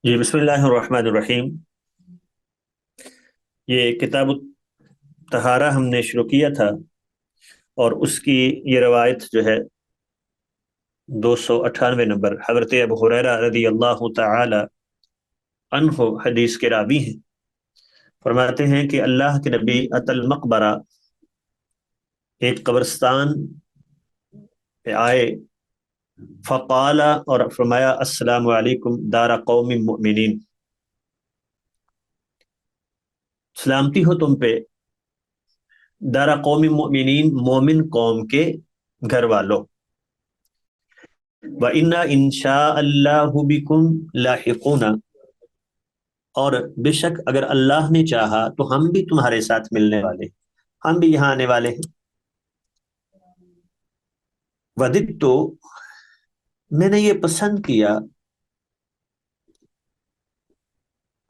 جی بسم اللہ الرحمن الرحیم۔ یہ کتاب الطہارہ ہم نے شروع کیا تھا، اور اس کی یہ روایت جو ہے 298 نمبر، حضرت ابو ہریرہ رضی اللہ تعالی عنہ حدیث کے راوی ہیں۔ فرماتے ہیں کہ اللہ کے نبی ات المقبرہ، ایک قبرستان پہ آئے، فقال، اور فرمایا السلام علیکم دار قوم مؤمنین، سلامتی ہو تم پہ دار قوم مؤمنین، مومن قوم کے گھر والوں، وَإِنَّا إِن شَاءَ اللَّهُ بِكُمْ لاحقون، اور بے شک اگر اللہ نے چاہا تو ہم بھی تمہارے ساتھ ملنے والے ہیں، ہم بھی یہاں آنے والے ہیں۔ وَدِدْتُ، میں نے یہ پسند کیا،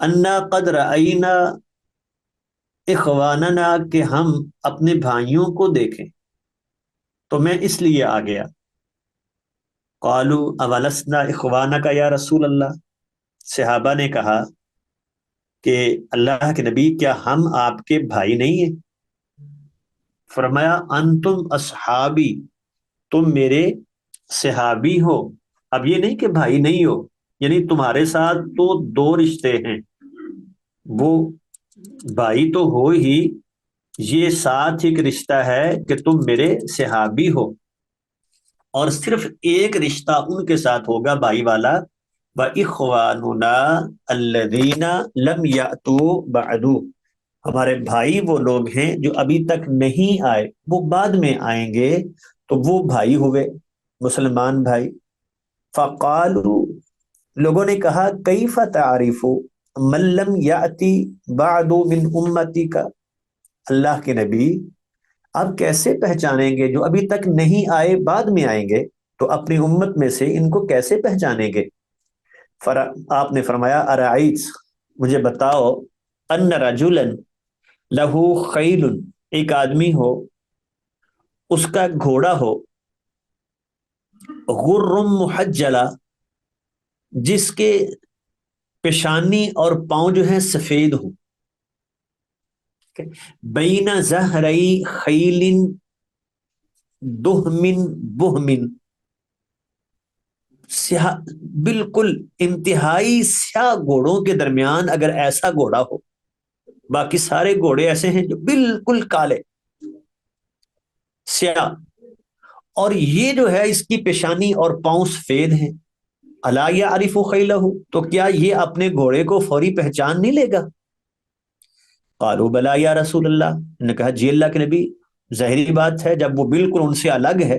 أَنَّا قَدْ رَأَيْنَا إِخْوَانَنَا، کہ ہم اپنے بھائیوں کو دیکھیں، تو میں اس لیے آ گیا۔ قَالُوا أَوَلَسْنَا إِخْوَانَكَ یا رسول اللہ، صحابہ نے کہا کہ اللہ کے نبی، کیا ہم آپ کے بھائی نہیں ہیں؟ فرمایا انتم اصحابی، تم میرے صحابی ہو۔ اب یہ نہیں کہ بھائی نہیں ہو، یعنی تمہارے ساتھ تو دو رشتے ہیں، وہ بھائی تو ہو ہی، یہ ساتھ ایک رشتہ ہے کہ تم میرے صحابی ہو، اور صرف ایک رشتہ ان کے ساتھ ہوگا بھائی والا، وَإِخْوَانُنَا الَّذِينَ لَمْ يَأْتُوا بَعْدُ، ہمارے بھائی وہ لوگ ہیں جو ابھی تک نہیں آئے، وہ بعد میں آئیں گے، تو وہ بھائی ہوئے، مسلمان بھائی۔ فقالوا، لوگوں نے کہا کیف تعرف من لم یأتی بعد من امتی کا، اللہ کے نبی آپ کیسے پہچانیں گے جو ابھی تک نہیں آئے بعد میں آئیں گے، تو اپنی امت میں سے ان کو کیسے پہچانیں گے؟ آپ نے فرمایا ارائیت، مجھے بتاؤ، ان رجلا لہو خیل، ایک آدمی ہو، اس کا گھوڑا ہو، غرم محجلہ، جس کے پیشانی اور پاؤں جو ہیں سفید ہوں، بین زہرئی خیل دہمن بہمن، سیاہ، بالکل انتہائی سیاہ گھوڑوں کے درمیان اگر ایسا گھوڑا ہو، باقی سارے گھوڑے ایسے ہیں جو بالکل کالے سیاہ، اور یہ جو ہے اس کی پیشانی اور پاؤں سفید ہیں، الا یعرف خیلہ، تو کیا یہ اپنے گھوڑے کو فوری پہچان نہیں لے گا؟ قالوا بلا یا رسول اللہ، نے کہا جی اللہ کے نبی، ظاہری بات ہے جب وہ بالکل ان سے الگ ہے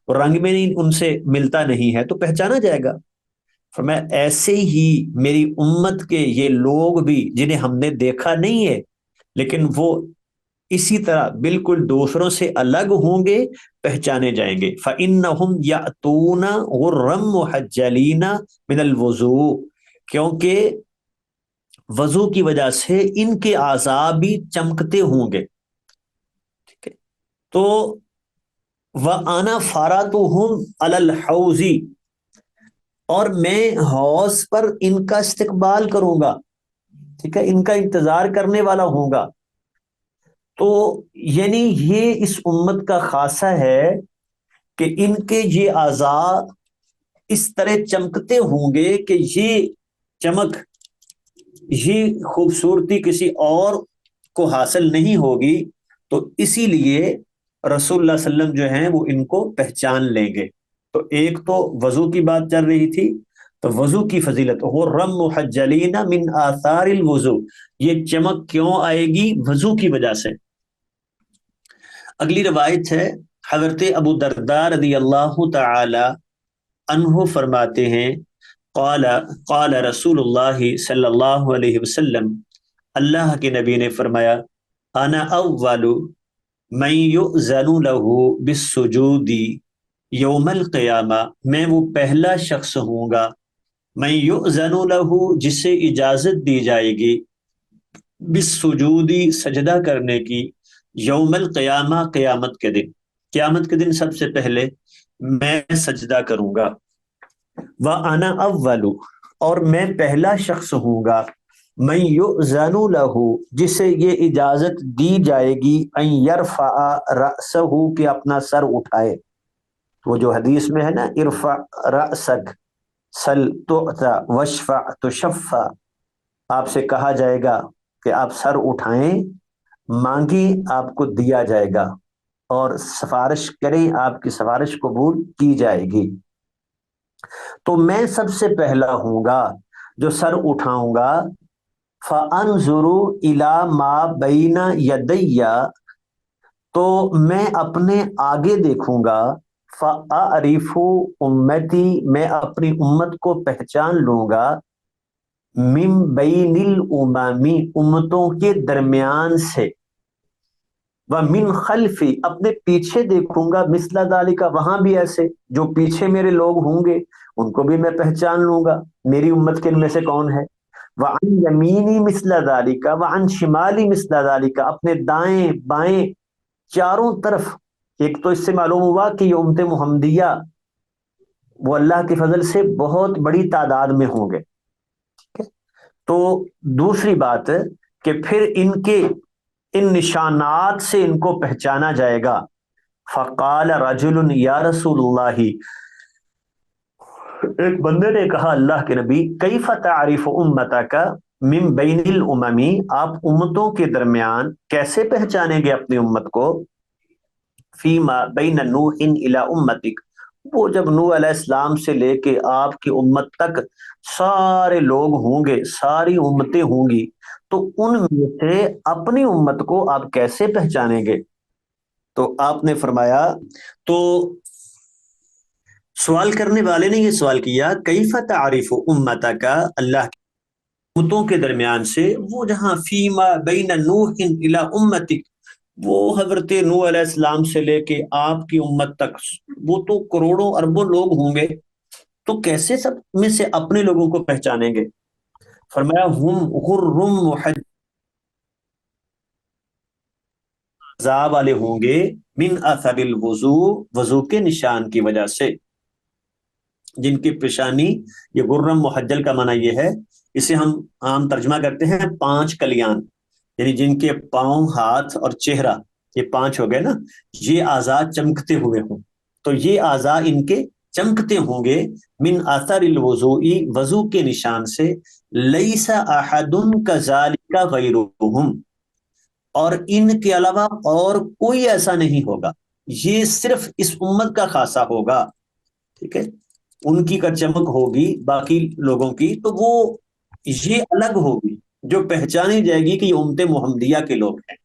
اور رنگ میں نہیں ان سے ملتا نہیں ہے تو پہچانا جائے گا۔ فرمایا ایسے ہی میری امت کے یہ لوگ بھی جنہیں ہم نے دیکھا نہیں ہے، لیکن وہ اسی طرح بالکل دوسروں سے الگ ہوں گے، پہچانے جائیں گے۔ فَإِنَّهُمْ يَأْتُونَ غُرًّا مُحَجَّلِينَ مِنَ الْوُضُوءِ، کیونکہ وضو کی وجہ سے ان کے اعضاء بھی چمکتے ہوں گے، ٹھیک ہے؟ تو وَأَنَا فَارَتُهُمْ عَلَى الْحَوْضِ، اور میں حوض پر ان کا استقبال کروں گا، ٹھیک ہے، ان کا انتظار کرنے والا ہوں گا۔ تو یعنی یہ اس امت کا خاصہ ہے کہ ان کے یہ اعضاء اس طرح چمکتے ہوں گے کہ یہ چمک، یہ خوبصورتی کسی اور کو حاصل نہیں ہوگی، تو اسی لیے رسول اللہ صلی اللہ علیہ وسلم جو ہیں وہ ان کو پہچان لیں گے۔ تو ایک تو وضو کی بات چل رہی تھی، تو وضو کی فضیلت، وہ رم محجلین من آثار الوضو، یہ چمک کیوں آئے گی؟ وضو کی وجہ سے۔ اگلی روایت ہے، حضرت ابو درداء رضی اللہ تعالی عنہ فرماتے ہیں، قال قال رسول اللہ صلی اللہ علیہ وسلم، اللہ کے نبی نے فرمایا، انا اول من یؤذن له بالسجود یوم القیامہ، میں وہ پہلا شخص ہوں گا، من یؤذن له، جسے اجازت دی جائے گی، بالسجود، سجدہ کرنے کی، یوم القیامہ، قیامت کے دن، قیامت کے دن سب سے پہلے میں سجدہ کروں گا۔ وَأَنَا أَوَّلُ، اور میں پہلا شخص ہوں گا من یؤذن لہ جسے یہ اجازت دی جائے گی ان یرفع رأسہ کہ اپنا سر اٹھائے. وہ جو حدیث میں ہے نا ارفع رأسک سل تعطى واشفع تشفع، آپ سے کہا جائے گا کہ آپ سر اٹھائیں، مانگیں آپ کو دیا جائے گا، اور سفارش کریں آپ کی سفارش قبول کی جائے گی. تو میں سب سے پہلا ہوں گا جو سر اٹھاؤں گا. فَأَنظُرُ إِلَى مَا بَيْنَ يَدَيَّ تو میں اپنے آگے دیکھوں گا. فَأَعْرِفُ أُمَّتِي میں اپنی امت کو پہچان لوں گا. مِن بَيْنِ الْأُمَمِ امتوں کے درمیان سے. وَمِن خَلْفِ اپنے پیچھے دیکھوں گا. مثل ذَلِکَ وہاں بھی ایسے جو پیچھے میرے لوگ ہوں گے ان کو بھی میں پہچان لوں گا میری امت کے ان میں سے کون ہے. وَعَنْ يَمِينِي مِثْلَ ذَلِكَ وَعَنْ شِمَالِي مِثْلَ ذَلِكَ اپنے دائیں بائیں چاروں طرف. ایک تو اس سے معلوم ہوا کہ یہ امت محمدیہ وہ اللہ کے فضل سے بہت بڑی تعداد میں ہوں گے. تو دوسری بات کہ پھر ان نشانات سے ان کو پہچانا جائے گا. فقال رجل یا رسول اللہ ایک بندے نے کہا اللہ کے نبی کیف تعرف امتک من بین الامم آپ امتوں کے درمیان کیسے پہچانیں گے اپنی امت کو. فیما بین نوح الی امتک وہ جب نوح علیہ السلام سے لے کے آپ کی امت تک سارے لوگ ہوں گے ساری امتیں ہوں گی تو ان میں سے اپنی امت کو آپ کیسے پہچانیں گے. تو آپ نے فرمایا تو سوال کرنے والے نے یہ سوال کیا کیف تعریف امتک اللہ کی امتوں کے درمیان سے وہ جہاں فیما بین نوح الی امتک وہ حضرت نوح علیہ السلام سے لے کے آپ کی امت تک وہ تو کروڑوں اربوں لوگ ہوں گے تو کیسے سب میں سے اپنے لوگوں کو پہچانیں گے. فرمایا ہم غرم محجاب والے ہوں گے من اثر الوضو وضو کے نشان کی وجہ سے. جن کی پیشانی یہ غرم محجل کا معنی یہ ہے اسے ہم عام ترجمہ کرتے ہیں 5 کلیان یعنی جن کے پاؤں ہاتھ اور چہرہ یہ 5 ہو گئے نا یہ اعضاء چمکتے ہوئے ہوں تو یہ اعضاء ان کے چمکتے ہوں گے. من اثر الوضوء وضو کے نشان سے. لیس احد کذالک غیرہم اور ان کے علاوہ اور کوئی ایسا نہیں ہوگا یہ صرف اس امت کا خاصہ ہوگا. ٹھیک ہے ان کی کا چمک ہوگی باقی لوگوں کی تو وہ یہ الگ ہوگی جو پہچانی جائے گی کہ یہ امت محمدیہ کے لوگ ہیں.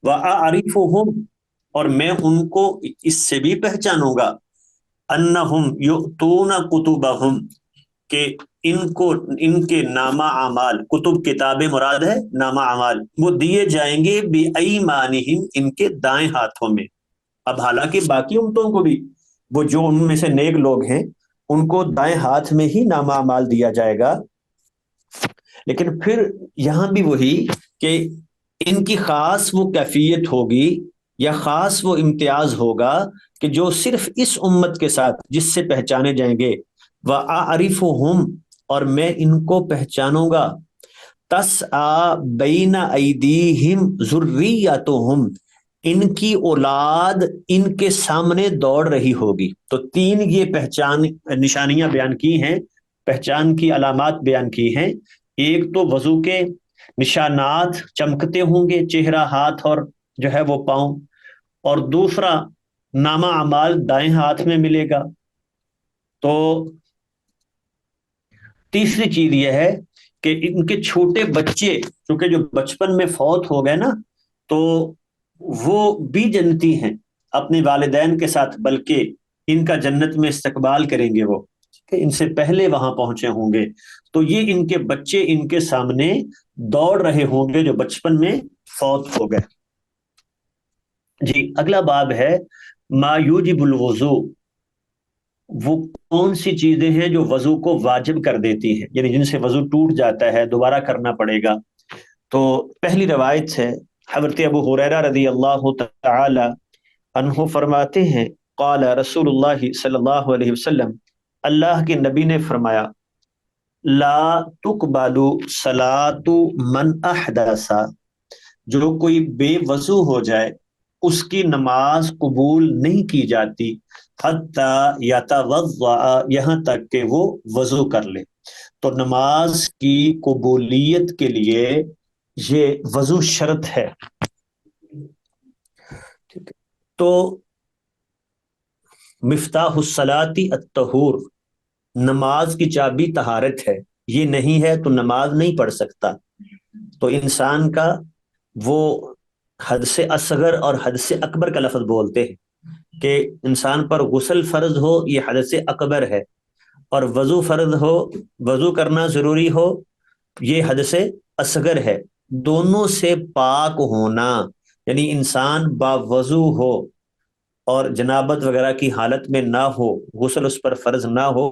وَأَعْرِفُهُمْ اور میں ان کو اس سے بھی پہچانوں گا انہم یؤتون کتبہم کہ ان کے نامہ اعمال کتب کتابیں مراد ہے نامہ اعمال وہ دیے جائیں گے بِأَیْمَانِہِمْ ان کے دائیں ہاتھوں میں. اب حالانکہ باقی امتوں کو بھی وہ جو ان میں سے نیک لوگ ہیں ان کو دائیں ہاتھ میں ہی نامہ اعمال دیا جائے گا. لیکن پھر یہاں بھی وہی کہ ان کی خاص وہ کیفیت ہوگی یا خاص وہ امتیاز ہوگا کہ جو صرف اس امت کے ساتھ جس سے پہچانے جائیں گے. وَأَعْرِفُهُمْ اور میں ان کو پہچانوں گا. تَسْعَى بَيْنَ أَيْدِيهِمْ ذُرِّيَّتُهُمْ ان کی اولاد ان کے سامنے دوڑ رہی ہوگی. تو 3 یہ پہچان نشانیاں بیان کی ہیں پہچان کی علامات بیان کی ہیں. ایک تو وضو کے نشانات چمکتے ہوں گے چہرہ ہاتھ اور جو ہے وہ پاؤں اور دوسرا نامہ اعمال دائیں ہاتھ میں ملے گا. تو تیسری چیز یہ ہے کہ ان کے چھوٹے بچے چونکہ جو بچپن میں فوت ہو گئے نا تو وہ بھی جنتی ہیں اپنے والدین کے ساتھ بلکہ ان کا جنت میں استقبال کریں گے وہ کہ ان سے پہلے وہاں پہنچے ہوں گے. تو یہ ان کے بچے ان کے سامنے دوڑ رہے ہوں گے جو بچپن میں فوت ہو گئے. جی اگلا باب ہے ما یوجب الوضو وہ کون سی چیزیں ہیں جو وضو کو واجب کر دیتی ہیں یعنی جن سے وضو ٹوٹ جاتا ہے دوبارہ کرنا پڑے گا. تو پہلی روایت ہے حضرت ابو ہریرہ رضی اللہ تعالی عنہ فرماتے ہیں قال رسول اللہ صلی اللہ علیہ وسلم اللہ کے نبی نے فرمایا لا تقبل صلاۃ من احدث، جو کوئی بے وضو ہو جائے اس کی نماز قبول نہیں کی جاتی، حتی یتوضأ، یہاں تک کہ وہ وضو کر لے۔ تو نماز کی قبولیت کے لیے یہ وضو شرط ہے۔ تو مفتاح الصلاۃ الطہور، نماز کی چابی طہارت ہے، یہ نہیں ہے تو نماز نہیں پڑھ سکتا۔ تو انسان کا وہ حد سے اصغر اور حد سے اکبر کا لفظ بولتے ہیں کہ انسان پر غسل فرض ہو یہ حد سے اکبر ہے، اور وضو فرض ہو، وضو کرنا ضروری ہو، یہ حد سے اصغر ہے۔ دونوں سے پاک ہونا، یعنی انسان باوضو ہو اور جنابت وغیرہ کی حالت میں نہ ہو، غسل اس پر فرض نہ ہو،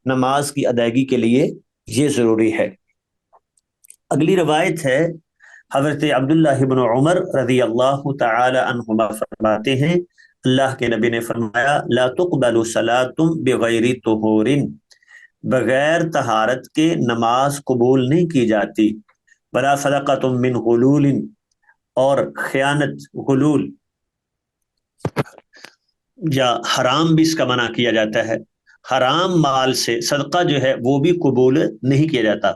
نماز کی ادائیگی کے لیے یہ ضروری ہے۔ اگلی روایت ہے، حضرت عبداللہ بن عمر رضی اللہ تعالی عنہما فرماتے ہیں، اللہ کے نبی نے فرمایا، لا تقبل صلاۃ بغیر طہور، بغیر طہارت کے نماز قبول نہیں کی جاتی، ولا صدقۃ من غلول، اور خیانت، غلول یا حرام بھی اس کا منع کیا جاتا ہے، حرام مال سے صدقہ جو ہے وہ بھی قبول نہیں کیا جاتا،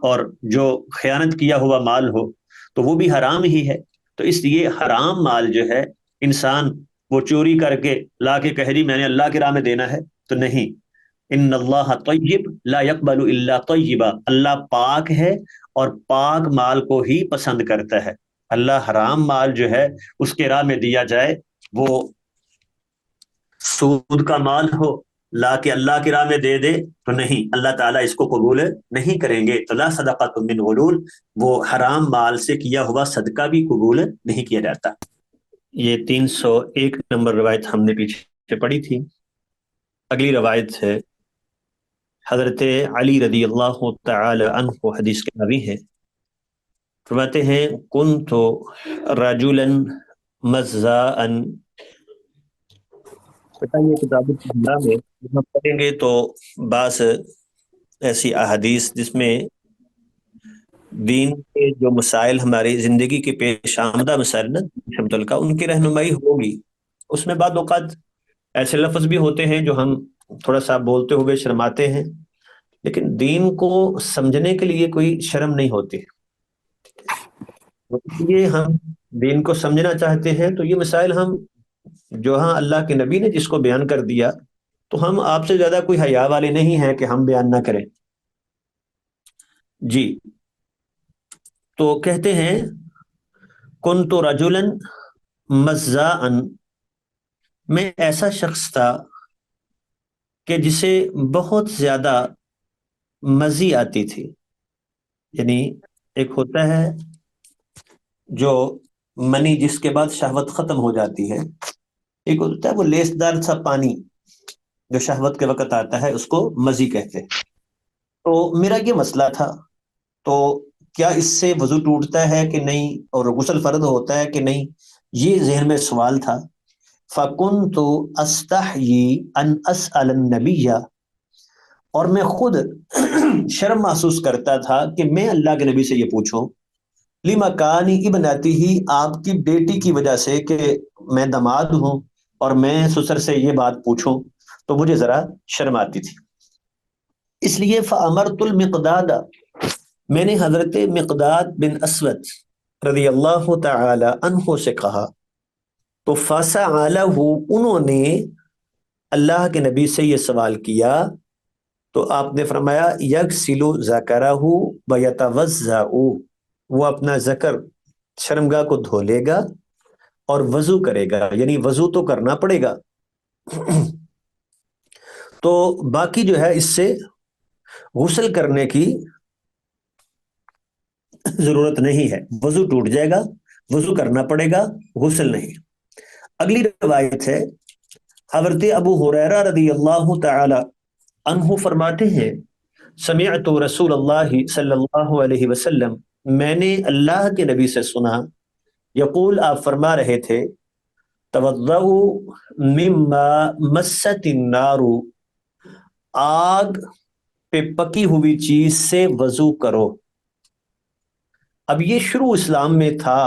اور جو خیانت کیا ہوا مال ہو تو وہ بھی حرام ہی ہے۔ تو اس لیے حرام مال جو ہے انسان وہ چوری کر کے لا کے کہہ دی میں نے اللہ کی راہ میں دینا ہے، تو نہیں۔ ان اللہ طیب لا يقبل الا طیبا، اللہ پاک ہے اور پاک مال کو ہی پسند کرتا ہے۔ اللہ حرام مال جو ہے اس کے راہ میں دیا جائے، وہ سود کا مال ہو، لا کے اللہ کی راہ میں دے دے تو نہیں، اللہ تعالیٰ اس کو قبول نہیں کریں گے۔ تو لا صدقۃ من غلول، وہ حرام مال سے کیا ہوا صدقہ بھی قبول نہیں کیا جاتا۔ یہ 301 نمبر روایت ہم نے پیچھے پڑھی تھی۔ اگلی روایت ہے، حضرت علی رضی اللہ تعالی عنہ حدیث کے راوی ہیں، فرماتے ہیں، کنت رجلا مزاء، یہ کتاب میں ہم پڑھیں گے تو بعض ایسی احادیث جس میں دین کے جو مسائل ہماری زندگی کے پیش آمدہ مسائل نا شمتل کا، ان کی رہنمائی ہوگی۔ اس میں بعض اوقات ایسے لفظ بھی ہوتے ہیں جو ہم تھوڑا سا بولتے ہوئے شرماتے ہیں، لیکن دین کو سمجھنے کے لیے کوئی شرم نہیں ہوتی، اس لیے ہم دین کو سمجھنا چاہتے ہیں تو یہ مسائل ہم جو ہاں اللہ کے نبی نے جس کو بیان کر دیا، تو ہم آپ سے زیادہ کوئی حیا والے نہیں ہیں کہ ہم بیان نہ کریں۔ جی، تو کہتے ہیں، کنت رجلا مزاء، میں ایسا شخص تھا کہ جسے بہت زیادہ مزی آتی تھی، یعنی ایک ہوتا ہے جو منی جس کے بعد شہوت ختم ہو جاتی ہے، ایک ہوتا ہے وہ لیسدار سا پانی جو شہوت کے وقت آتا ہے، اس کو مزی کہتے ہیں۔ تو میرا یہ مسئلہ تھا، تو کیا اس سے وضو ٹوٹتا ہے کہ نہیں، اور غسل فرض ہوتا ہے کہ نہیں، یہ ذہن میں سوال تھا۔ فَكُنْتُ أَسْتَحْيِي أَنْ أَسْأَلَ النَّبِيَّ، اور میں خود شرم محسوس کرتا تھا کہ میں اللہ کے نبی سے یہ پوچھوں، لِمَكَانِ ابْنَتِهِ، آپ کی بیٹی کی وجہ سے کہ میں داماد ہوں اور میں سسر سے یہ بات پوچھوں تو مجھے ذرا شرم آتی تھی۔ اس لیے فَأَمَرْتُ الْمِقْدَادَ، میں نے حضرت مقداد بن اسود رضی اللہ تعالی عنہ سے کہا، تو فَسَأَلَهُ، انہوں نے اللہ کے نبی سے یہ سوال کیا، تو آپ نے فرمایا، یغسل ذکرہ ویتوضأ، وہ اپنا ذکر شرمگاہ کو دھو لے گا اور وضو کرے گا، یعنی وضو تو کرنا پڑے گا، تو باقی جو ہے اس سے غسل کرنے کی ضرورت نہیں ہے، وضو ٹوٹ جائے گا، وضو کرنا پڑے گا، غسل نہیں۔ اگلی روایت ہے، حضرت ابو ہریرہ رضی اللہ تعالی عنہ فرماتے ہیں، سمعت رسول اللہ صلی اللہ علیہ وسلم، میں نے اللہ کے نبی سے سنا، یقول، آپ فرما رہے تھے، توضؤ مما مست النار، آگ پہ پکی ہوئی چیز سے وضو کرو۔ اب یہ شروع اسلام میں تھا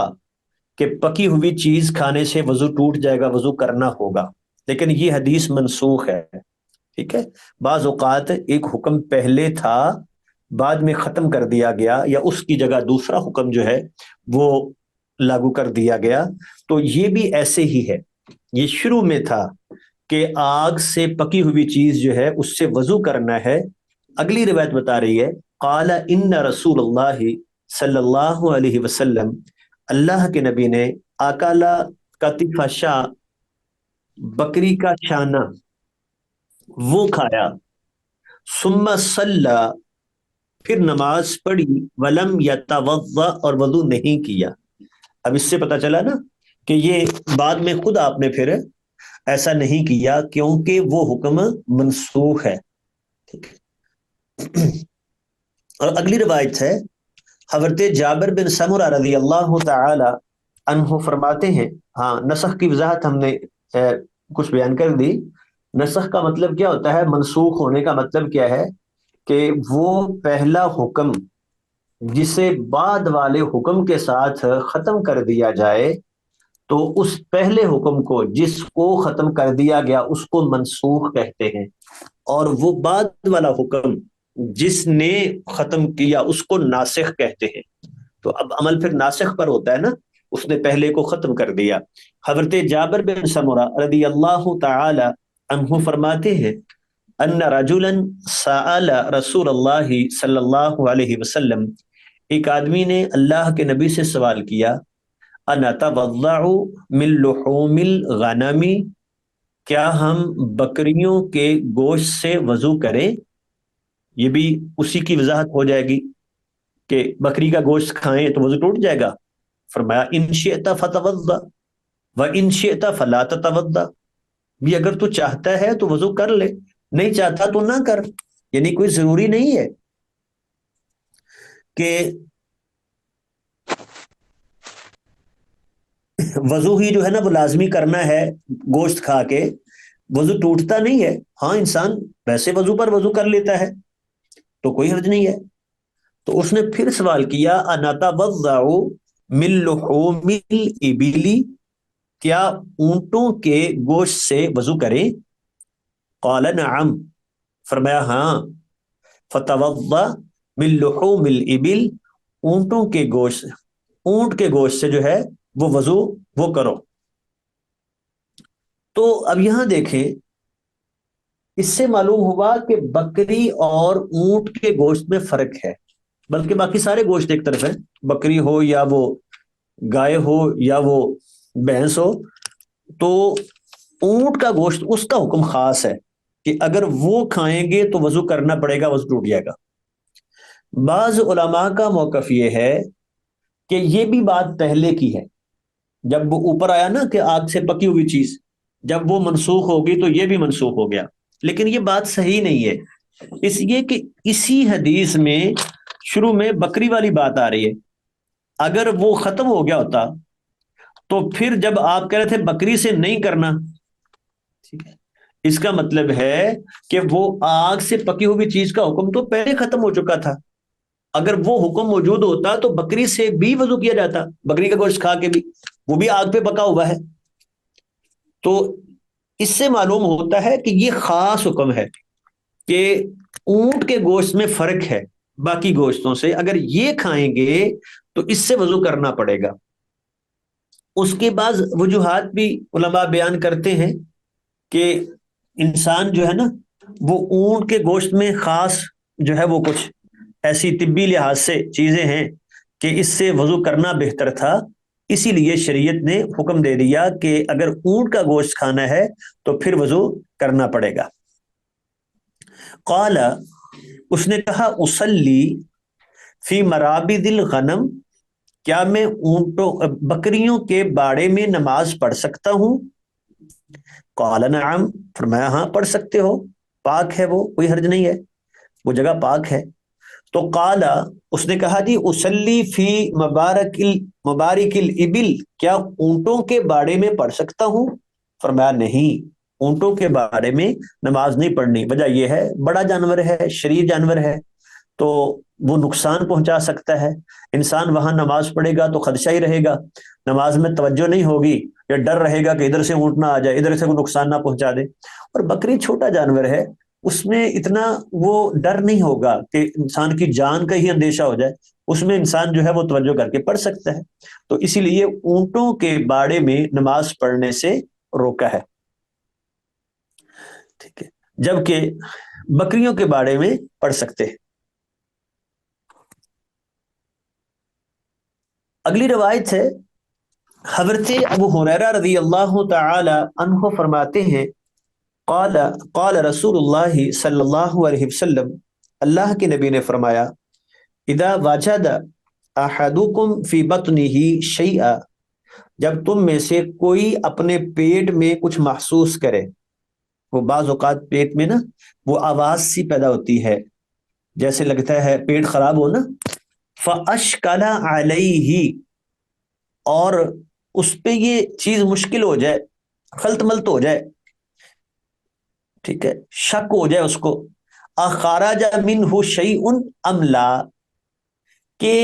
کہ پکی ہوئی چیز کھانے سے وضو ٹوٹ جائے گا، وضو کرنا ہوگا، لیکن یہ حدیث منسوخ ہے۔ ٹھیک ہے، بعض اوقات ایک حکم پہلے تھا، بعد میں ختم کر دیا گیا، یا اس کی جگہ دوسرا حکم جو ہے وہ لاگو کر دیا گیا۔ تو یہ بھی ایسے ہی ہے، یہ شروع میں تھا کہ آگ سے پکی ہوئی چیز جو ہے اس سے وضو کرنا ہے۔ اگلی روایت بتا رہی ہے، قال ان رسول اللہ صلی اللہ علیہ وسلم، اللہ کے نبی نے اکالا کتف شاہ، بکری کا شانہ وہ کھایا، ثم صلی، پھر نماز پڑھی، ولم یتوضا، اور وضو نہیں کیا۔ اب اس سے پتہ چلا نا کہ یہ بعد میں خود آپ نے پھر ایسا نہیں کیا کیونکہ وہ حکم منسوخ ہے۔ ٹھیک ہے، اور اگلی روایت ہے، حضرت جابر بن سمرہ رضی اللہ تعالی عنہ فرماتے ہیں، ہاں نسخ کی وضاحت ہم نے کچھ بیان کر دی۔ نسخ کا مطلب کیا ہوتا ہے، منسوخ ہونے کا مطلب کیا ہے کہ وہ پہلا حکم جسے بعد والے حکم کے ساتھ ختم کر دیا جائے تو اس پہلے حکم کو جس کو ختم کر دیا گیا اس کو منسوخ کہتے ہیں، اور وہ بعد والا حکم جس نے ختم کیا اس کو ناسخ کہتے ہیں۔ تو اب عمل پھر ناسخ پر ہوتا ہے نا، اس نے پہلے کو ختم کر دیا۔ حضرت جابر بن سمرہ رضی اللہ تعالی عنہ فرماتے ہیں، ان رجلا سأل رسول اللہ صلی اللہ علیہ وسلم، ایک آدمی نے اللہ کے نبی سے سوال کیا، انتوضع من لحوم الغنم، کیا ہم بکریوں کے گوشت سے وضو کریں؟ یہ بھی اسی کی وضاحت ہو جائے گی کہ بکری کا گوشت کھائیں تو وضو ٹوٹ جائے گا۔ فرمایا ان شئت فتوضا وان شئت فلا تتوضا، بھی اگر تو چاہتا ہے تو وضو کر لے، نہیں چاہتا تو نہ کر، یعنی کوئی ضروری نہیں ہے کہ وضو ہی جو ہے نا وہ لازمی کرنا ہے، گوشت کھا کے وضو ٹوٹتا نہیں ہے۔ ہاں انسان ویسے وضو پر وضو کر لیتا ہے تو کوئی حرج نہیں ہے۔ تو اس نے پھر سوال کیا، انتوضع من لحوم الابل، کیا اونٹوں کے گوشت سے وضو کریں؟ قال نعم، فرمایا ہاں، فتوضا من لحوم الابل، اونٹوں کے گوشت، اونٹ کے گوشت سے جو ہے وہ وضو وہ کرو۔ تو اب یہاں دیکھیں، اس سے معلوم ہوا کہ بکری اور اونٹ کے گوشت میں فرق ہے، بلکہ باقی سارے گوشت ایک طرف ہے، بکری ہو یا وہ گائے ہو یا وہ بھینس ہو، تو اونٹ کا گوشت اس کا حکم خاص ہے کہ اگر وہ کھائیں گے تو وضو کرنا پڑے گا، وضو ٹوٹ جائے گا۔ بعض علماء کا موقف یہ ہے کہ یہ بھی بات پہلے کی ہے، جب وہ اوپر آیا نا کہ آگ سے پکی ہوئی چیز، جب وہ منسوخ ہوگی تو یہ بھی منسوخ ہو گیا، لیکن یہ بات صحیح نہیں ہے، اس لیے کہ اسی حدیث میں شروع میں بکری والی بات آ رہی ہے، اگر وہ ختم ہو گیا ہوتا تو پھر جب آپ کہہ رہے تھے بکری سے نہیں کرنا، ٹھیک ہے، اس کا مطلب ہے کہ وہ آگ سے پکی ہوئی چیز کا حکم تو پہلے ختم ہو چکا تھا، اگر وہ حکم موجود ہوتا تو بکری سے بھی وضو کیا جاتا، بکری کا گوشت کھا کے بھی، وہ بھی آگ پہ پکا ہوا ہے۔ تو اس سے معلوم ہوتا ہے کہ یہ خاص حکم ہے کہ اونٹ کے گوشت میں فرق ہے باقی گوشتوں سے، اگر یہ کھائیں گے تو اس سے وضو کرنا پڑے گا۔ اس کے بعد وجوہات بھی علماء بیان کرتے ہیں کہ انسان جو ہے نا وہ اونٹ کے گوشت میں خاص جو ہے وہ کچھ ایسی طبی لحاظ سے چیزیں ہیں کہ اس سے وضو کرنا بہتر تھا، اسی لیے شریعت نے حکم دے دیا کہ اگر اونٹ کا گوشت کھانا ہے تو پھر وضو کرنا پڑے گا۔ قال، اس نے کہا، اصلی فی مرابض الغنم، کیا میں اونٹوں بکریوں کے باڑے میں نماز پڑھ سکتا ہوں؟ قال نعم، فرمایا ہاں پڑھ سکتے ہو، پاک ہے وہ، کوئی حرج نہیں ہے، وہ جگہ پاک ہے۔ تو قال، اس نے کہا جی اصلی فی مبارک الابل، کیا اونٹوں کے باڑے میں پڑھ سکتا ہوں؟ فرمایا نہیں، اونٹوں کے بارے میں نماز نہیں پڑھنی، وجہ یہ ہے بڑا جانور ہے، شریر جانور ہے، تو وہ نقصان پہنچا سکتا ہے، انسان وہاں نماز پڑھے گا تو خدشہ ہی رہے گا، نماز میں توجہ نہیں ہوگی، یا ڈر رہے گا کہ ادھر سے اونٹ نہ آ جائے، ادھر سے کوئی نقصان نہ پہنچا دے۔ اور بکری چھوٹا جانور ہے، اس میں اتنا وہ ڈر نہیں ہوگا کہ انسان کی جان کا ہی اندیشہ ہو جائے، اس میں انسان جو ہے وہ توجہ کر کے پڑھ سکتا ہے، تو اسی لیے اونٹوں کے باڑے میں نماز پڑھنے سے روکا ہے، ٹھیک ہے، جبکہ بکریوں کے باڑے میں پڑھ سکتے ہیں۔ اگلی روایت ہے، حضرت ابو ہریرہ رضی اللہ تعالی عنہ فرماتے ہیں، قال قال رسول اللہ صلی اللہ علیہ وسلم، اللہ کے نبی نے فرمایا، اذا وجد احدکم فی بطنہ شیئا، جب تم میں سے کوئی اپنے پیٹ میں کچھ محسوس کرے، وہ بعض اوقات پیٹ میں نا وہ آواز سی پیدا ہوتی ہے، جیسے لگتا ہے پیٹ خراب ہو نا، فَأَشْكَلَ عَلَيْهِ، اور اس پہ یہ چیز مشکل ہو جائے، خلط ملط ہو جائے، ٹھیک ہے، شک ہو جائے اس کو، اخرج منہ شیء ام لا، کہ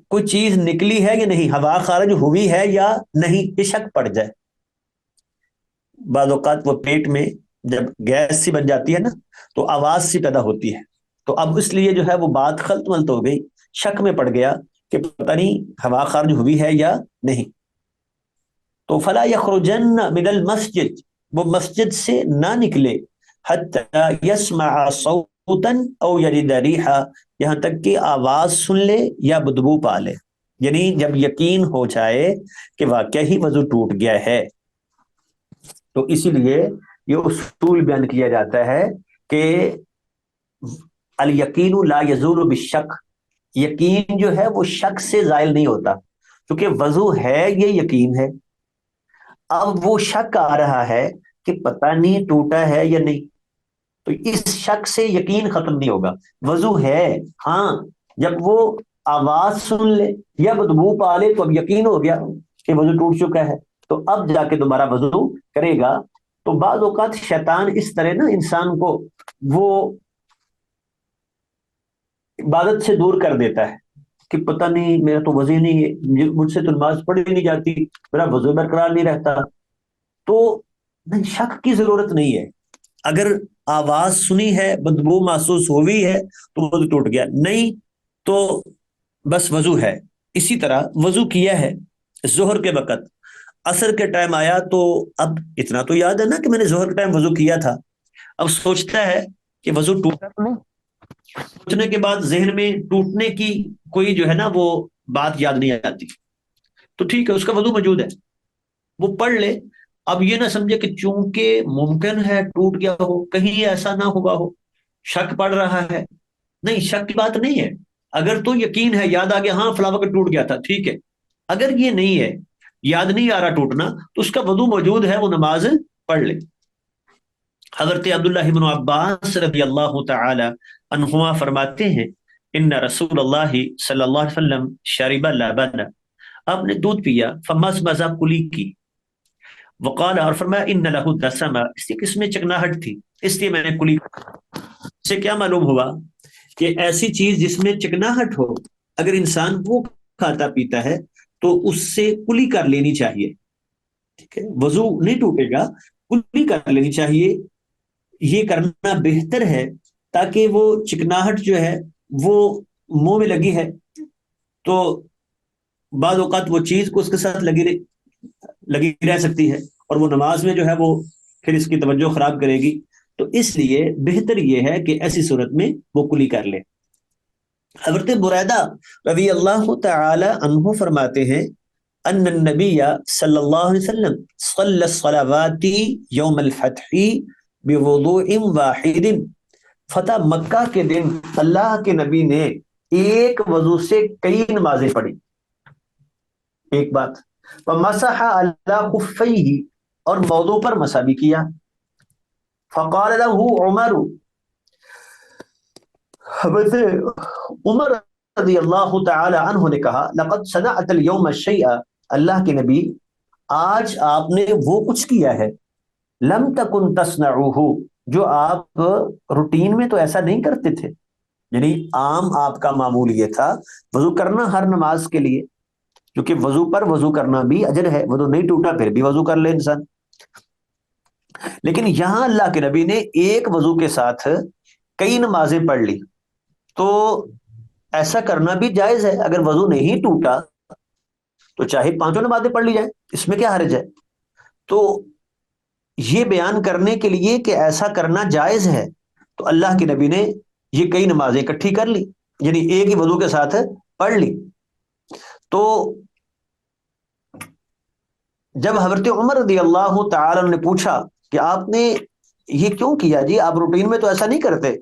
کوئی چیز نکلی ہے یا نہیں، ہوا خارج ہوئی ہے یا نہیں، یہ شک پڑ جائے۔ بعض اوقات وہ پیٹ میں جب گیس سی بن جاتی ہے نا تو آواز سی پیدا ہوتی ہے، تو اب اس لیے جو ہے وہ بات خلط ملط ہو گئی، شک میں پڑ گیا کہ پتہ نہیں ہوا خارج ہوئی ہے یا نہیں، تو فلا یخرجن من المسجد، وہ مسجد سے نہ نکلے، حتی یسمع صوتا او یجد ریحا، یہاں تک کہ آواز سن لے یا بدبو پا لے، یعنی جب یقین ہو جائے کہ واقعہ ہی وضو ٹوٹ گیا ہے۔ تو اسی لیے یہ اصول بیان کیا جاتا ہے کہ الیقین لا یزول بالشک، یقین جو ہے وہ شک سے زائل نہیں ہوتا، کیونکہ وضو ہے یہ یقین ہے، اب وہ شک آ رہا ہے کہ پتہ نہیں ٹوٹا ہے یا نہیں، تو اس شک سے یقین ختم نہیں ہوگا، وضو ہے، ہاں جب وہ آواز سن لے یا بدبو پا لے تو اب یقین ہو گیا کہ وضو ٹوٹ چکا ہے، تو اب جا کے دوبارہ وضو کرے گا۔ تو بعض اوقات شیطان اس طرح نا انسان کو وہ عبادت سے دور کر دیتا ہے کہ پتہ نہیں میرا تو وضو نہیں ہے، مجھ سے تو نماز پڑھی نہیں جاتی، میرا وضو برقرار نہیں رہتا، تو نہیں، شک کی ضرورت نہیں ہے، اگر آواز سنی ہے، بدبو محسوس ہوئی ہے تو وضو ٹوٹ گیا، نہیں تو بس وضو ہے۔ اسی طرح وضو کیا ہے ظہر کے وقت، عصر کے ٹائم آیا تو اب اتنا تو یاد ہے نا کہ میں نے ظہر کے ٹائم وضو کیا تھا، اب سوچتا ہے کہ وضو ٹوٹا تو نہیں، سوچنے کے بعد ذہن میں ٹوٹنے کی کوئی جو ہے نا وہ بات یاد نہیں آتی، تو ٹھیک ہے اس کا وضو موجود ہے، وہ پڑھ لے، اب یہ نہ سمجھے کہ چونکہ ممکن ہے ٹوٹ گیا ہو، کہیں ایسا نہ ہوا ہو، شک پڑ رہا ہے، نہیں شک کی بات نہیں ہے، اگر تو یقین ہے، یاد آ گیا ہاں فلاں وقت ٹوٹ گیا تھا، ٹھیک ہے، اگر یہ نہیں ہے، یاد نہیں آ رہا ٹوٹنا، تو اس کا وضو موجود ہے، وہ نماز پڑھ لے۔ حضرت عبداللہ بن عباس رضی اللہ تعالی عنہما فرماتے ہیں، ان رسول اللہ صلی اللہ علیہ وسلم شرب لبن، آپ نے دودھ پیا، فمزمز کلی کی، وقال، اور فرمایا، ان لہ دسما، اس لیے اس میں چکناہٹ تھی، اس لیے میں نے کلی۔ سے کیا معلوم ہوا کہ ایسی چیز جس میں چکناہٹ ہو، اگر انسان وہ کھاتا پیتا ہے تو اس سے کلی کر لینی چاہیے، ٹھیک ہے، وضو نہیں ٹوٹے گا، کلی کر لینی چاہیے، یہ کرنا بہتر ہے، تاکہ وہ چکناہٹ جو ہے وہ منہ میں لگی ہے تو بعض اوقات وہ چیز کو اس کے ساتھ لگی رہ سکتی ہے، اور وہ نماز میں جو ہے وہ پھر اس کی توجہ خراب کرے گی، تو اس لیے بہتر یہ ہے کہ ایسی صورت میں وہ کلی کر لے۔ حضرت بریدہ رضی اللہ تعالی عنہ فرماتے ہیں، ان النبی صلی اللہ علیہ وسلم صلی الصلوات یوم الفتح بوضوء واحد، فتح مکہ کے دن اللہ کے نبی نے ایک وضو سے کئی نمازیں پڑھی، ایک بات، ومسح علی خفیہ، اور موضوع پر مسح بھی کیا، فقال له عمر، حضرت عمر رضی اللہ تعالی عنہ نے کہا، لقد صنعت اليوم الشیء، اللہ کے نبی آج آپ نے وہ کچھ کیا ہے، لم تکن تصنعوہ، جو آپ روٹین میں تو ایسا نہیں کرتے تھے، یعنی عام آپ کا معمول یہ تھا وضو کرنا ہر نماز کے لیے، کیونکہ وضو پر وضو کرنا بھی اجر ہے، وضو نہیں ٹوٹا پھر بھی وضو کر لے انسان۔ لیکن یہاں اللہ کے نبی نے ایک وضو کے ساتھ کئی نمازیں پڑھ لی، تو ایسا کرنا بھی جائز ہے، اگر وضو نہیں ٹوٹا تو چاہے پانچوں نمازیں پڑھ لی جائیں، اس میں کیا حرج ہے؟ تو یہ بیان کرنے کے لیے کہ ایسا کرنا جائز ہے، تو اللہ کے نبی نے یہ کئی نمازیں اکٹھی کر لی، یعنی ایک ہی وضو کے ساتھ پڑھ لی۔ تو جب حضرت عمر رضی اللہ تعالی عنہ نے پوچھا کہ آپ نے یہ کیوں کیا جی، آپ روٹین میں تو ایسا نہیں کرتے،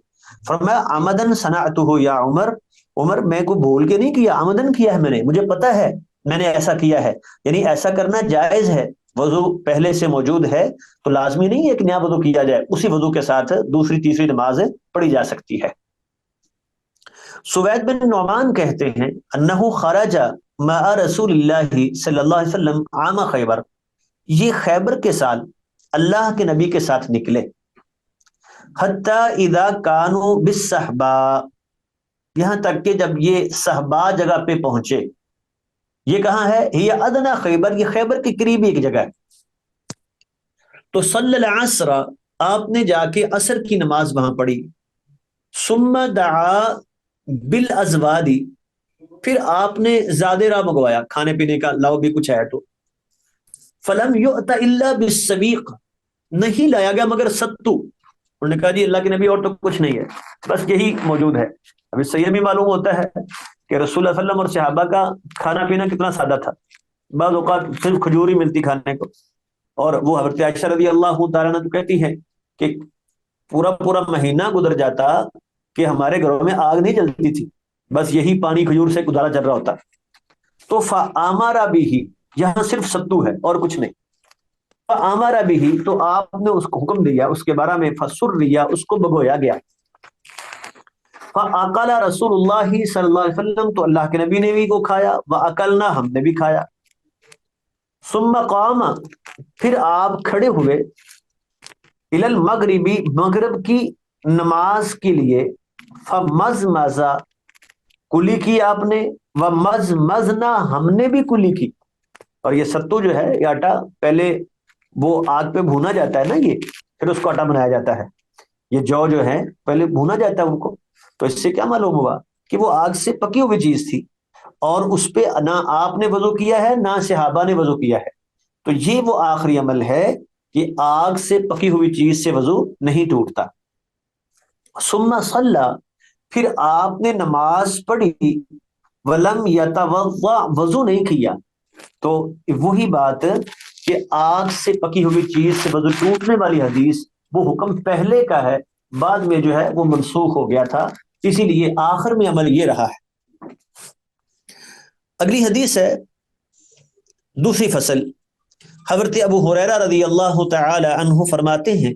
فرمایا عمدن صنعتہ یا عمر، عمر میں کو بول کے نہیں کیا، عمدن کیا ہے میں نے، مجھے پتا ہے میں نے ایسا کیا ہے، یعنی ایسا کرنا جائز ہے، وضو پہلے سے موجود ہے تو لازمی نہیں ہے کہ نیا وضو کیا جائے، اسی وضو کے ساتھ دوسری تیسری نماز پڑھی جا سکتی ہے۔ سوید بن نعمان کہتے ہیں انہ خرج مع رسول اللہ صلی اللہ علیہ وسلم عام خیبر، یہ خیبر کے سال اللہ کے نبی کے ساتھ نکلے، حتی اذا کانوا بالصحبا، یہاں تک کہ جب یہ صحبا جگہ پہ پہنچے، یہ کہاں ہے؟ یہ ادنا خیبر، یہ خیبر کے قریب ایک جگہ ہے، تو صلی العصر، آپ نے جا کے عصر کی نماز وہاں پڑھی، ثم دعا بالازوادی، پھر آپ نے زیادہ راہ منگوایا کھانے پینے کا، لاؤ بھی کچھ ہے تو، فلم یؤت الا بالسبیق، نہیں لایا گیا مگر ستو، انہوں نے کہا جی اللہ کے نبی اور تو کچھ نہیں ہے، بس یہی موجود ہے۔ اب اس سے یہ بھی معلوم ہوتا ہے کہ رسول اللہ صلی اللہ علیہ وسلم اور صحابہ کا کھانا پینا کتنا سادہ تھا، بعض اوقات صرف کھجور ہی ملتی کھانے کو، اور وہ حضرت عائشہ رضی اللہ تعالیٰ عنہ تو کہتی ہے کہ پورا پورا مہینہ گزر جاتا کہ ہمارے گھروں میں آگ نہیں جلتی تھی، بس یہی پانی کھجور سے گزارا چل رہا ہوتا۔ تو فآمر بھی، یہاں صرف ستو ہے اور کچھ نہیں، فآمر بھی، تو آپ نے اس کو حکم دیا اس کے بارے میں، فسریا، اس کو بگویا گیا، فاکل رسول اللہ صلی اللہ علیہ وسلم، تو اللہ کے نبی نے بھی کو کھایا، واکلنا، ہم نے بھی کھایا، ثم قام، پھر آپ کھڑے ہوئے، الی المغربی، مغرب کی نماز کے لیے، فمزمزا، کلی کی آپ نے، ومزمزنا، ہم نے بھی کلی کی، اور یہ ستو جو ہے یہ آٹا پہلے وہ آگ پہ بھونا جاتا ہے نا، یہ پھر اس کو آٹا بنایا جاتا ہے، یہ جو ہے پہلے بھونا جاتا ہے ان کو، تو اس سے کیا معلوم ہوا کہ وہ آگ سے پکی ہوئی چیز تھی، اور اس پہ نہ آپ نے وضو کیا ہے نہ صحابہ نے وضو کیا ہے، تو یہ وہ آخری عمل ہے کہ آگ سے پکی ہوئی چیز سے وضو نہیں ٹوٹتا۔ ثم صلی، پھر آپ نے نماز پڑھی، ولم یتوضا، وضو نہیں کیا، تو وہی بات کہ آگ سے پکی ہوئی چیز سے وضو ٹوٹنے والی حدیث، وہ حکم پہلے کا ہے، بعد میں جو ہے وہ منسوخ ہو گیا تھا، اسی لیے آخر میں عمل یہ رہا ہے۔ اگلی حدیث ہے دوسری فصل، حضرت ابو ہریرہ رضی اللہ تعالی عنہ فرماتے ہیں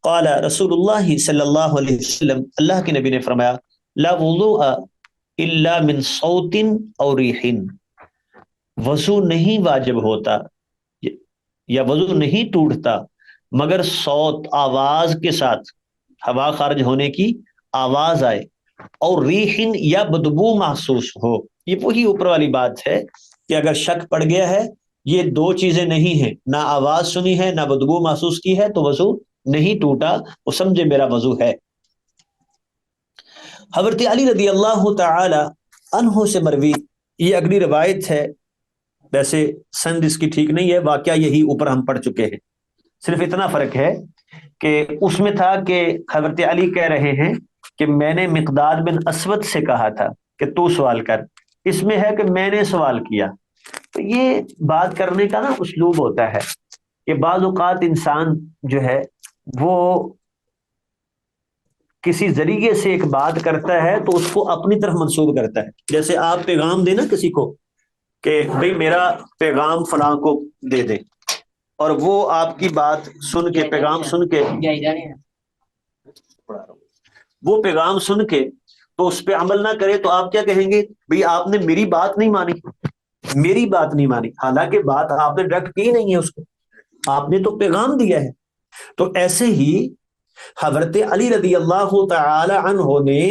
قال رسول اللہ صلی اللہ علیہ وسلم، اللہ کے نبی نے فرمایا لا وضوء الا من صوت او ریح، وضو نہیں واجب ہوتا یا وضو نہیں ٹوٹتا مگر صوت، آواز کے ساتھ، ہوا خارج ہونے کی آواز آئے، اور ریحن، یا بدبو محسوس ہو، یہ وہی اوپر والی بات ہے کہ اگر شک پڑ گیا ہے یہ دو چیزیں نہیں ہیں، نہ آواز سنی ہے نہ بدبو محسوس کی ہے، تو وضو نہیں ٹوٹا، وہ سمجھے میرا وضو ہے۔ حضرت علی رضی اللہ تعالی عنہ سے مروی یہ اگلی روایت ہے، ویسے سند اس کی ٹھیک نہیں ہے، واقعہ یہی اوپر ہم پڑھ چکے ہیں، صرف اتنا فرق ہے کہ اس میں تھا کہ حضرت علی کہہ رہے ہیں کہ میں نے مقداد بن اسود سے کہا تھا کہ تو سوال کر، اس میں ہے کہ میں نے سوال کیا، تو یہ بات کرنے کا نا اسلوب ہوتا ہے کہ بعض اوقات انسان جو ہے وہ کسی ذریعے سے ایک بات کرتا ہے تو اس کو اپنی طرف منسوب کرتا ہے، جیسے آپ پیغام دیں نا کسی کو کہ بھئی میرا پیغام فلاں کو دے دے، اور وہ آپ کی بات سن کے، پیغام سن کے، وہ پیغام سن کے تو اس پہ عمل نہ کرے، تو آپ کیا کہیں گے؟ بھئی آپ نے میری بات نہیں مانی، میری بات نہیں مانی، حالانکہ بات آپ نے ڈائریکٹ کی نہیں ہے اس کو، آپ نے تو پیغام دیا ہے، تو ایسے ہی حضرت علی رضی اللہ تعالی عنہ نے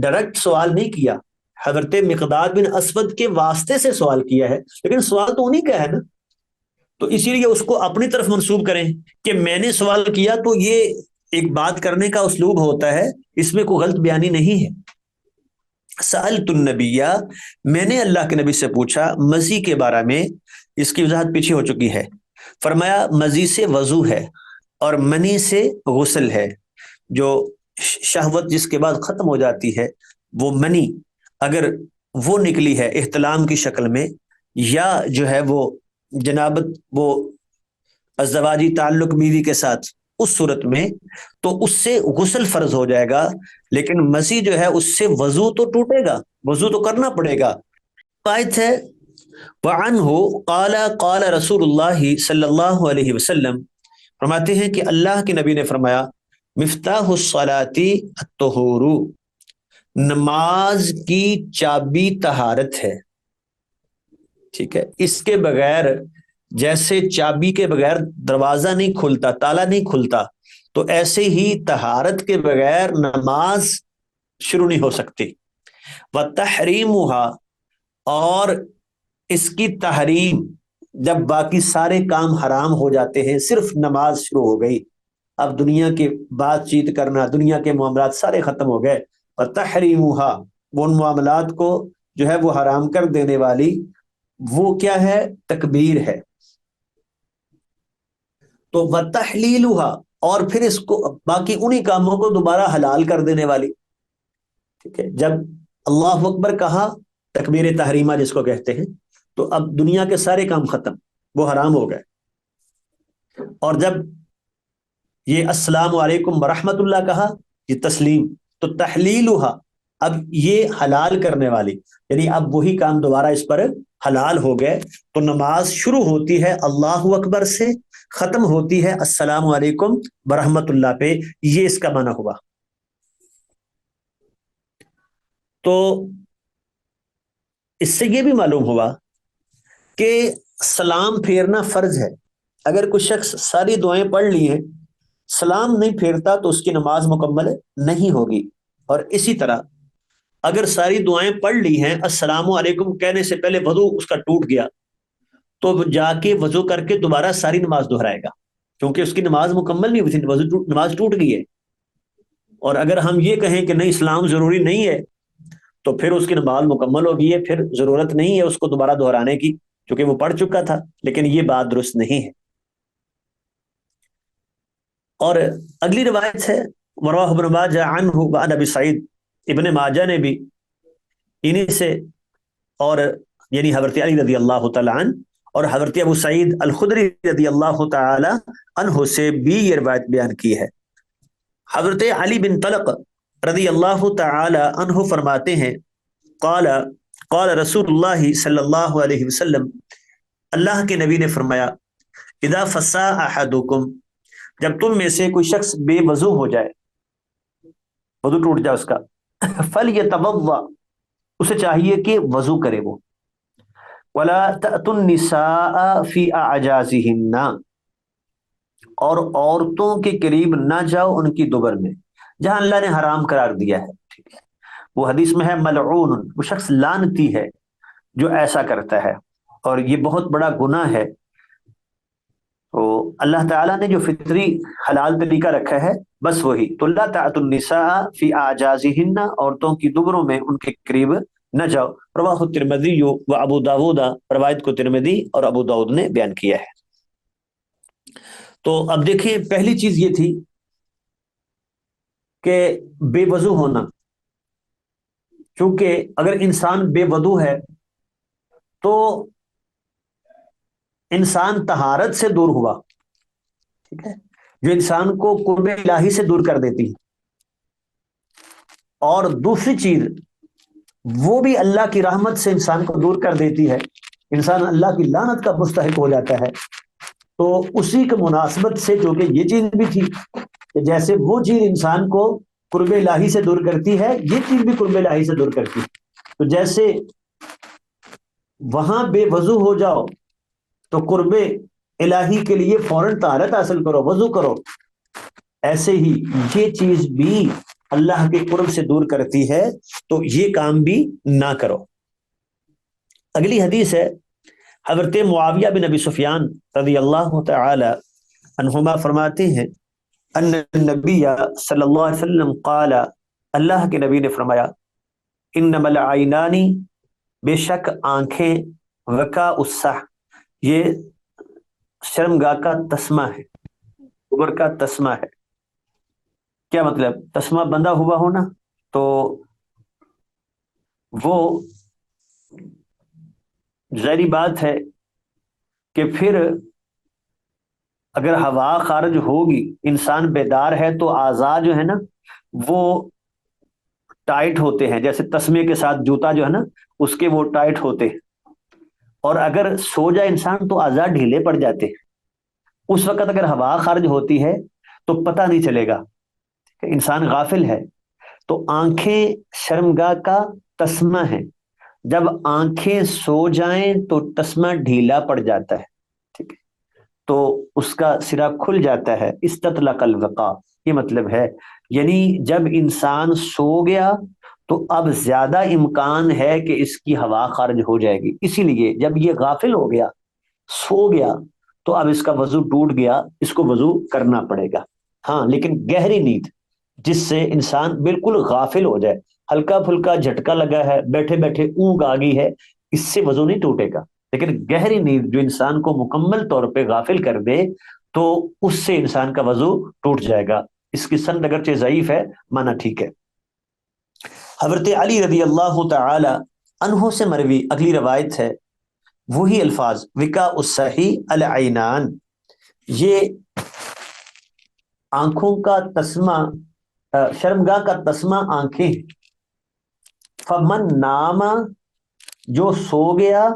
ڈائریکٹ سوال نہیں کیا، حضرت مقداد بن اسود کے واسطے سے سوال کیا ہے، لیکن سوال تو انہی کا ہے نا، تو اسی لیے اس کو اپنی طرف منسوب کریں کہ میں نے سوال کیا، تو یہ ایک بات کرنے کا اسلوب ہوتا ہے، اس میں کوئی غلط بیانی نہیں ہے۔ سألت النبیہ، میں نے اللہ کے نبی سے پوچھا مزی کے بارے میں، اس کی وضاحت پیچھے ہو چکی ہے۔ فرمایا مزی سے وضو ہے اور منی سے غسل ہے، جو شہوت جس کے بعد ختم ہو جاتی ہے، وہ منی اگر وہ نکلی ہے احتلام کی شکل میں، یا جو ہے وہ جنابت، وہ ازدواجی تعلق بیوی کے ساتھ، اس صورت میں تو اس سے غسل فرض ہو جائے گا، لیکن مسی جو ہے اس سے وضو تو ٹوٹے گا، وضو تو کرنا پڑے گا۔ آیت ہے وعنہ قال قال رسول اللہ صلی اللہ علیہ وسلم، فرماتے ہیں کہ اللہ کے نبی نے فرمایا مفتاح الصلاۃ الطہور، نماز کی چابی طہارت ہے، ٹھیک ہے، اس کے بغیر جیسے چابی کے بغیر دروازہ نہیں کھلتا، تالا نہیں کھلتا، تو ایسے ہی طہارت کے بغیر نماز شروع نہیں ہو سکتی۔ وَتَحْرِيمُهَا، اور اس کی تحریم، جب باقی سارے کام حرام ہو جاتے ہیں، صرف نماز شروع ہو گئی، اب دنیا کی بات چیت کرنا، دنیا کے معاملات سارے ختم ہو گئے۔ وَتَحْرِيمُهَا، وہ ان معاملات کو جو ہے وہ حرام کر دینے والی، وہ کیا ہے؟ تکبیر ہے۔ تو وَتَحْلِيلُهَا، اور پھر اس کو باقی انہی کاموں کو دوبارہ حلال کر دینے والی، ٹھیک ہے، جب اللہ اکبر کہا، تکبیر تحریمہ جس کو کہتے ہیں، تو اب دنیا کے سارے کام ختم، وہ حرام ہو گئے، اور جب یہ السلام علیکم ورحمۃ اللہ کہا، یہ تسلیم، تو تحلیلها، اب یہ حلال کرنے والی، یعنی اب وہی کام دوبارہ اس پر حلال ہو گئے۔ تو نماز شروع ہوتی ہے اللہ اکبر سے، ختم ہوتی ہے السلام علیکم ورحمۃ اللہ پہ، یہ اس کا معنی ہوا۔ تو اس سے یہ بھی معلوم ہوا کہ سلام پھیرنا فرض ہے۔ اگر کوئی شخص ساری دعائیں پڑھ لی ہیں، سلام نہیں پھیرتا، تو اس کی نماز مکمل نہیں ہوگی۔ اور اسی طرح اگر ساری دعائیں پڑھ لی ہیں، السلام علیکم کہنے سے پہلے وضو اس کا ٹوٹ گیا، تو جا کے وضو کر کے دوبارہ ساری نماز دہرائے گا، کیونکہ اس کی نماز مکمل نہیں ہوئی تھی، نماز ٹوٹ گئی ہے۔ اور اگر ہم یہ کہیں کہ نہیں اسلام ضروری نہیں ہے، تو پھر اس کی نماز مکمل ہو گئی ہے، پھر ضرورت نہیں ہے اس کو دوبارہ دہرانے کی، کیونکہ وہ پڑھ چکا تھا۔ لیکن یہ بات درست نہیں ہے۔ اور اگلی روایت ہے ورواه ابن ماجہ عنہ وعن ابی سعید، ابن ماجہ نے بھی انہی سے، اور یعنی حضرت علی رضی اللہ تعالی عنہ اور حضرت ابو سعید الخدری رضی اللہ تعالی عنہ سے بھی یہ روایت بیان کی ہے۔ حضرت علی بن طلق رضی اللہ تعالی عنہ فرماتے ہیں قال قال رسول اللہ صلی اللہ علیہ وسلم، اللہ کے نبی نے فرمایا اذا فسا احدکم، جب تم میں سے کوئی شخص بے وضو ہو جائے، وضو ٹوٹ جائے اس کا، فلیتوضا، اسے چاہیے کہ وضو کرے وہ، ولا تأتوا النساء فی اعجازہن، اور عورتوں کے قریب نہ جاؤ ان کی دوبر میں، جہاں اللہ نے حرام قرار دیا ہے، ٹھیک ہے، وہ حدیث میں ہے ملعون، وہ شخص لعنتی ہے جو ایسا کرتا ہے، اور یہ بہت بڑا گناہ ہے۔ تو اللہ تعالیٰ نے جو فطری حلال طریقہ رکھا ہے بس وہی، تو لا تعتوا النساء فی اعجازہن، عورتوں کی دبروں میں ان کے قریب نہ جاؤ۔ رواہ الترمذی و ابو داود، روایت کو ترمذی اور ابو داود نے بیان کیا ہے۔ تو اب دیکھیں، پہلی چیز یہ تھی کہ بے وضو ہونا، چونکہ اگر انسان بے وضو ہے تو انسان طہارت سے دور ہوا، ٹھیک ہے، جو انسان کو قرب الہی سے دور کر دیتی ہے، اور دوسری چیز وہ بھی اللہ کی رحمت سے انسان کو دور کر دیتی ہے، انسان اللہ کی لعنت کا مستحق ہو جاتا ہے۔ تو اسی کے مناسبت سے چونکہ یہ چیز بھی تھی کہ جیسے وہ چیز انسان کو قرب الہی سے دور کرتی ہے، یہ چیز بھی قرب الہی سے دور کرتی ہے۔ تو جیسے وہاں بے وضو ہو جاؤ تو قرب الہی کے لیے فوراً طہارت حاصل کرو، وضو کرو، ایسے ہی یہ چیز بھی اللہ کے قرب سے دور کرتی ہے، تو یہ کام بھی نہ کرو۔ اگلی حدیث ہے، حضرت معاویہ بن ابی سفیان رضی اللہ تعالی عنہما فرماتے ہیں، ان النبی صلی اللہ علیہ وسلم قال، اللہ کے نبی نے فرمایا، انما العینانی، بے شک آنکھیں، وقاء الصح، یہ شرمگاہ کا تسمہ ہے، قبر کا تسمہ ہے۔ کیا مطلب؟ تسمہ بندہ ہوا ہونا تو وہ ظاہری بات ہے کہ پھر اگر ہوا خارج ہوگی، انسان بیدار ہے تو اعضاء جو ہے نا وہ ٹائٹ ہوتے ہیں، جیسے تسمے کے ساتھ جوتا جو ہے نا اس کے وہ ٹائٹ ہوتے ہیں، اور اگر سو جائے انسان تو اعضاء ڈھیلے پڑ جاتے ہیں۔ اس وقت اگر ہوا خارج ہوتی ہے تو پتہ نہیں چلے گا کہ انسان غافل ہے۔ تو آنکھیں شرمگاہ کا تسمہ ہے، جب آنکھیں سو جائیں تو تسمہ ڈھیلا پڑ جاتا ہے، ٹھیک ہے، تو اس کا سرا کھل جاتا ہے۔ استطلق الوقا، یہ مطلب ہے، یعنی جب انسان سو گیا تو اب زیادہ امکان ہے کہ اس کی ہوا خارج ہو جائے گی، اسی لیے جب یہ غافل ہو گیا، سو گیا، تو اب اس کا وضو ٹوٹ گیا، اس کو وضو کرنا پڑے گا۔ ہاں لیکن گہری نیند جس سے انسان بالکل غافل ہو جائے، ہلکا پھلکا جھٹکا لگا ہے، بیٹھے بیٹھے اونگ آ گئی ہے، اس سے وضو نہیں ٹوٹے گا۔ لیکن گہری نیند جو انسان کو مکمل طور پہ غافل کر دے تو اس سے انسان کا وضو ٹوٹ جائے گا۔ اس کی سند اگرچہ ضعیف ہے، مانا ٹھیک ہے۔ حضرت علی رضی اللہ تعالی عنہ سے مروی اگلی روایت ہے، وہی الفاظ، وقاء الصحی العینان، یہ آنکھوں کا تسمہ، شرمگاہ کا تسمہ آنکھیں ہیں۔ فمن نام، جو سو گیا،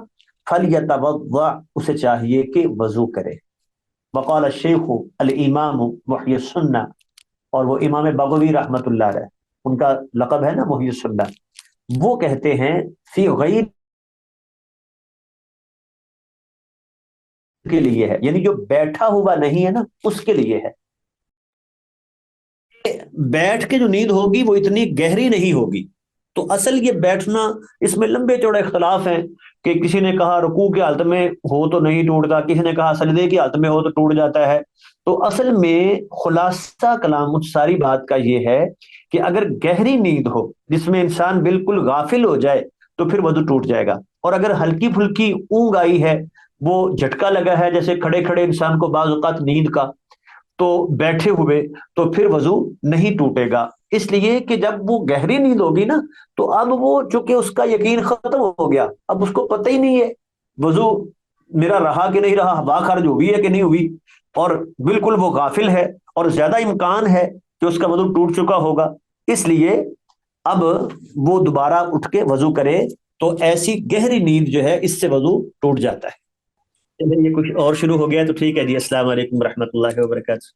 فلیتوضع، اسے چاہیے کہ وضو کرے۔ وقال الشیخ الامام محی السنہ، اور وہ امام بغوی رحمت اللہ علیہ، ان کا لقب ہے نا محی السنہ، وہ کہتے ہیں فی غیر کے لیے ہے، یعنی جو بیٹھا ہوا نہیں ہے نا اس کے لیے ہے۔ بیٹھ کے جو نیند ہوگی وہ اتنی گہری نہیں ہوگی، تو اصل یہ بیٹھنا، اس میں لمبے چوڑے اختلاف ہیں کہ کسی نے کہا رکوع کی حالت میں ہو تو نہیں ٹوٹتا، کسی نے کہا سجدے کی حالت میں ہو تو ٹوٹ جاتا ہے۔ تو اصل میں خلاصہ کلام اس ساری بات کا یہ ہے کہ اگر گہری نیند ہو جس میں انسان بالکل غافل ہو جائے تو پھر وضو ٹوٹ جائے گا، اور اگر ہلکی پھلکی اونگ آئی ہے، وہ جھٹکا لگا ہے جیسے کھڑے کھڑے انسان کو بعض اوقات نیند کا، تو بیٹھے ہوئے، تو پھر وضو نہیں ٹوٹے گا۔ اس لیے کہ جب وہ گہری نیند ہوگی نا تو اب وہ چونکہ اس کا یقین ختم ہو گیا، اب اس کو پتہ ہی نہیں ہے وضو میرا رہا کہ نہیں رہا، ہوا خارج ہوئی ہے کہ نہیں ہوئی، اور بالکل وہ غافل ہے، اور زیادہ امکان ہے کہ اس کا وضو ٹوٹ چکا ہوگا، اس لیے اب وہ دوبارہ اٹھ کے وضو کرے، تو ایسی گہری نیند جو ہے اس سے وضو ٹوٹ جاتا ہے۔ چلیے یہ کچھ اور شروع ہو گیا تو ٹھیک ہے جی، السلام علیکم ورحمۃ اللہ وبرکاتہ۔